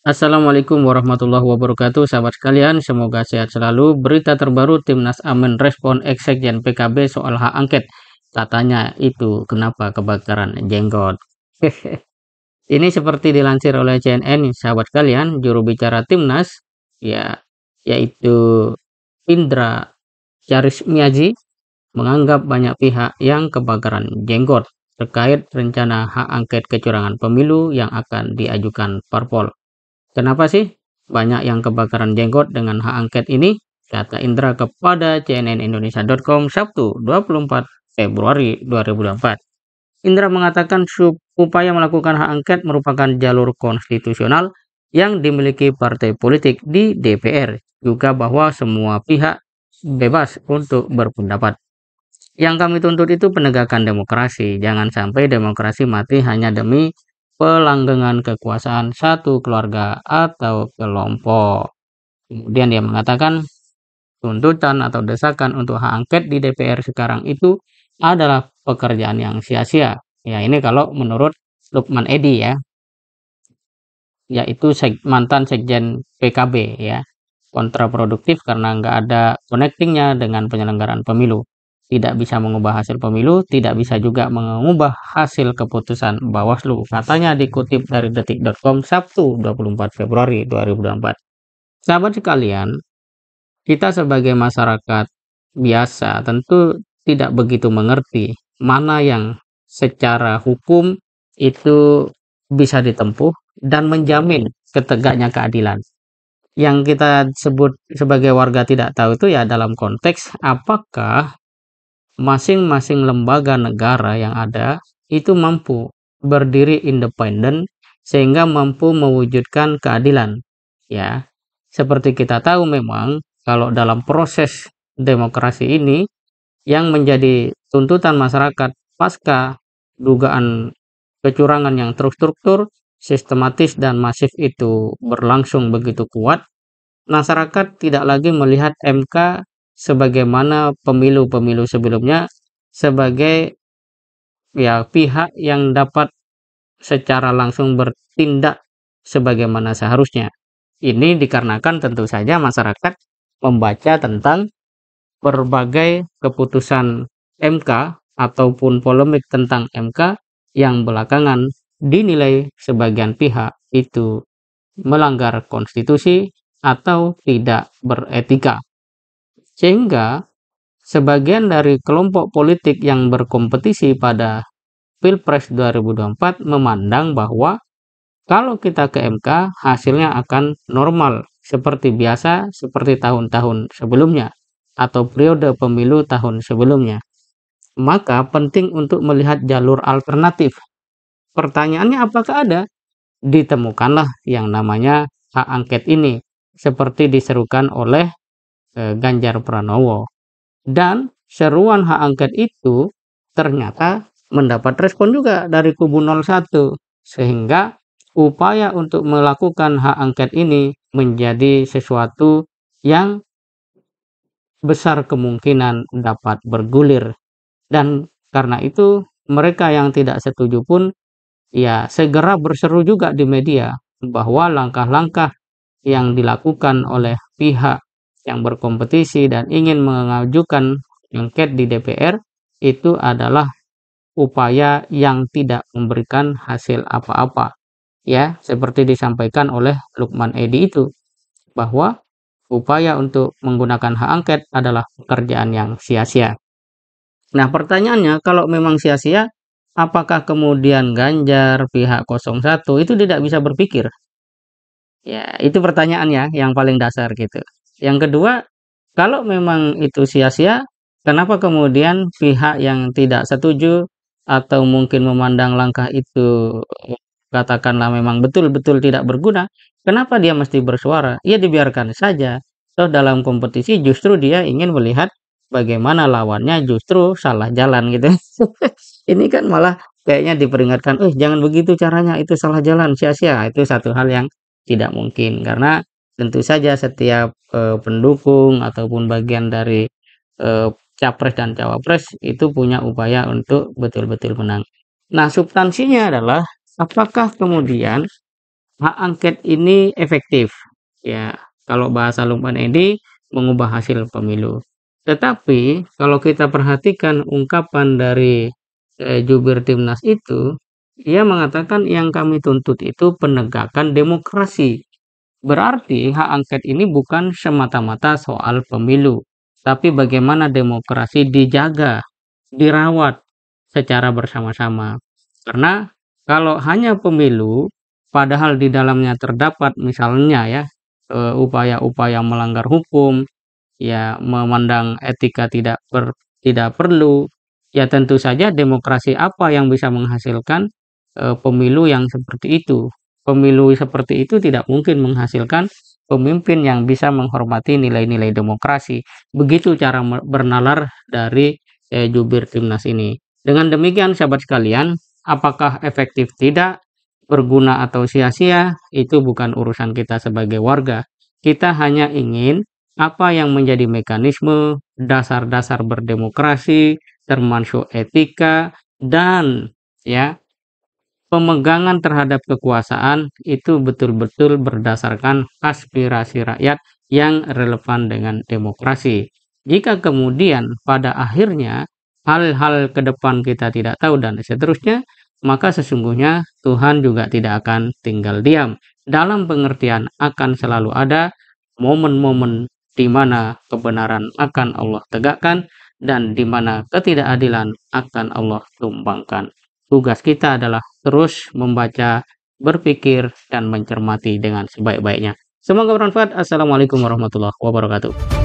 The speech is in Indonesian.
Assalamualaikum warahmatullahi wabarakatuh, sahabat sekalian. Semoga sehat selalu. Berita terbaru Timnas Amin respon ex-sekjen PKB soal hak angket. Katanya itu kenapa kebakaran jenggot. Ini seperti dilansir oleh CNN, sahabat sekalian. Juru bicara Timnas, ya, yaitu Indra Charismiaji, menganggap banyak pihak yang kebakaran jenggot terkait rencana hak angket kecurangan pemilu yang akan diajukan parpol. Kenapa sih banyak yang kebakaran jenggot dengan hak angket ini? Kata Indra kepada cnnindonesia.com Sabtu 24 Februari 2024. Indra mengatakan upaya melakukan hak angket merupakan jalur konstitusional yang dimiliki partai politik di DPR, juga bahwa semua pihak bebas untuk berpendapat. Yang kami tuntut itu penegakan demokrasi. Jangan sampai demokrasi mati hanya demi pelanggengan kekuasaan satu keluarga atau kelompok. Kemudian dia mengatakan tuntutan atau desakan untuk hak angket di DPR sekarang itu adalah pekerjaan yang sia-sia. Ya, ini kalau menurut Lukman Edi ya, yaitu mantan sekjen PKB ya. Kontraproduktif karena nggak ada connectingnya dengan penyelenggaraan pemilu. Tidak bisa mengubah hasil pemilu, tidak bisa juga mengubah hasil keputusan Bawaslu. Katanya dikutip dari detik.com Sabtu 24 Februari 2024. Sahabat sekalian, kita sebagai masyarakat biasa tentu tidak begitu mengerti mana yang secara hukum itu bisa ditempuh dan menjamin ketegaknya keadilan. Yang kita sebut sebagai warga tidak tahu itu ya dalam konteks apakah masing-masing lembaga negara yang ada itu mampu berdiri independen sehingga mampu mewujudkan keadilan. Ya, seperti kita tahu memang kalau dalam proses demokrasi ini yang menjadi tuntutan masyarakat pasca dugaan kecurangan yang terstruktur, sistematis dan masif itu berlangsung begitu kuat, masyarakat tidak lagi melihat MK sebagaimana pemilu-pemilu sebelumnya sebagai ya pihak yang dapat secara langsung bertindak sebagaimana seharusnya. Ini dikarenakan tentu saja masyarakat membaca tentang berbagai keputusan MK ataupun polemik tentang MK yang belakangan dinilai sebagian pihak itu melanggar konstitusi atau tidak beretika. Sehingga sebagian dari kelompok politik yang berkompetisi pada Pilpres 2024 memandang bahwa kalau kita ke MK hasilnya akan normal seperti biasa seperti tahun-tahun sebelumnya atau periode pemilu tahun sebelumnya. Maka penting untuk melihat jalur alternatif. Pertanyaannya apakah ada? Ditemukanlah yang namanya hak angket ini seperti diserukan oleh Ganjar Pranowo. Dan seruan hak angket itu ternyata mendapat respon juga dari kubu 01. Sehingga upaya untuk melakukan hak angket ini menjadi sesuatu yang besar kemungkinan dapat bergulir. Dan karena itu mereka yang tidak setuju pun ya segera berseru juga di media bahwa langkah-langkah yang dilakukan oleh pihak yang berkompetisi dan ingin mengajukan angket di DPR itu adalah upaya yang tidak memberikan hasil apa-apa. Ya, seperti disampaikan oleh Lukman Edi itu, bahwa upaya untuk menggunakan hak angket adalah pekerjaan yang sia-sia. Nah, pertanyaannya kalau memang sia-sia, apakah kemudian Ganjar, pihak 01 itu tidak bisa berpikir? Ya, itu pertanyaannya yang paling dasar gitu. Yang kedua, kalau memang itu sia-sia, kenapa kemudian pihak yang tidak setuju atau mungkin memandang langkah itu katakanlah memang betul-betul tidak berguna, kenapa dia mesti bersuara? Ya dibiarkan saja. Toh dalam kompetisi justru dia ingin melihat bagaimana lawannya justru salah jalan gitu. Ini kan malah kayaknya diperingatkan, jangan begitu caranya, itu salah jalan, sia-sia. Itu satu hal yang tidak mungkin karena tentu saja setiap pendukung ataupun bagian dari capres dan cawapres itu punya upaya untuk betul-betul menang. Nah, substansinya adalah apakah kemudian hak angket ini efektif. Ya, kalau bahasa Lukman Edi mengubah hasil pemilu. Tetapi kalau kita perhatikan ungkapan dari jubir Timnas itu, ia mengatakan yang kami tuntut itu penegakan demokrasi. Berarti hak angket ini bukan semata-mata soal pemilu, tapi bagaimana demokrasi dijaga, dirawat secara bersama-sama. Karena kalau hanya pemilu, padahal di dalamnya terdapat misalnya ya upaya-upaya melanggar hukum, ya memandang etika tidak perlu, ya tentu saja demokrasi apa yang bisa menghasilkan pemilu yang seperti itu. Pemilu seperti itu tidak mungkin menghasilkan pemimpin yang bisa menghormati nilai-nilai demokrasi. Begitu cara bernalar dari jubir Timnas ini. Dengan demikian sahabat sekalian, apakah efektif tidak, berguna atau sia-sia, itu bukan urusan kita sebagai warga. Kita hanya ingin apa yang menjadi mekanisme dasar-dasar berdemokrasi, termasuk etika dan ya pemegangan terhadap kekuasaan itu betul-betul berdasarkan aspirasi rakyat yang relevan dengan demokrasi. Jika kemudian pada akhirnya hal-hal ke depan kita tidak tahu dan seterusnya, maka sesungguhnya Tuhan juga tidak akan tinggal diam. Dalam pengertian akan selalu ada momen-momen di mana kebenaran akan Allah tegakkan dan di mana ketidakadilan akan Allah tumbangkan. Tugas kita adalah terus membaca, berpikir, dan mencermati dengan sebaik-baiknya. Semoga bermanfaat. Assalamualaikum warahmatullahi wabarakatuh.